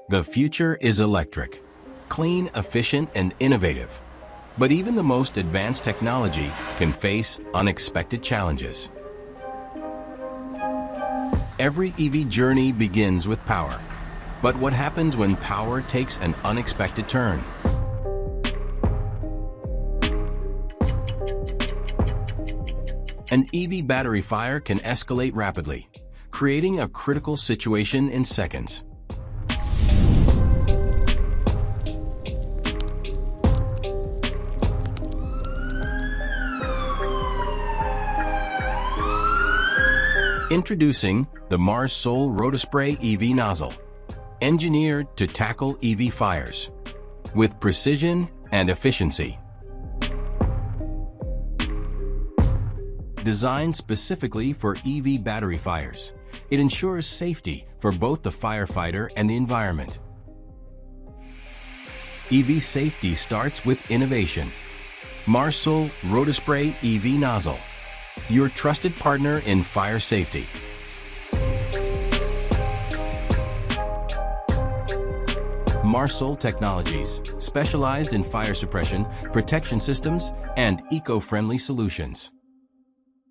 The future is electric, clean, efficient, and innovative. But even the most advanced technology can face unexpected challenges. Every EV journey begins with power. But what happens when power takes an unexpected turn? An EV battery fire can escalate rapidly, creating a critical situation in seconds. Introducing the Marsol Rotospray EV Nozzle, engineered to tackle EV fires with precision and efficiency. Designed specifically for EV battery fires, it ensures safety for both the firefighter and the environment. EV safety starts with innovation. Marsol Rotospray EV Nozzle, your trusted partner in fire safety. Marsol Technologies, specialized in fire suppression, protection systems, and eco-friendly solutions.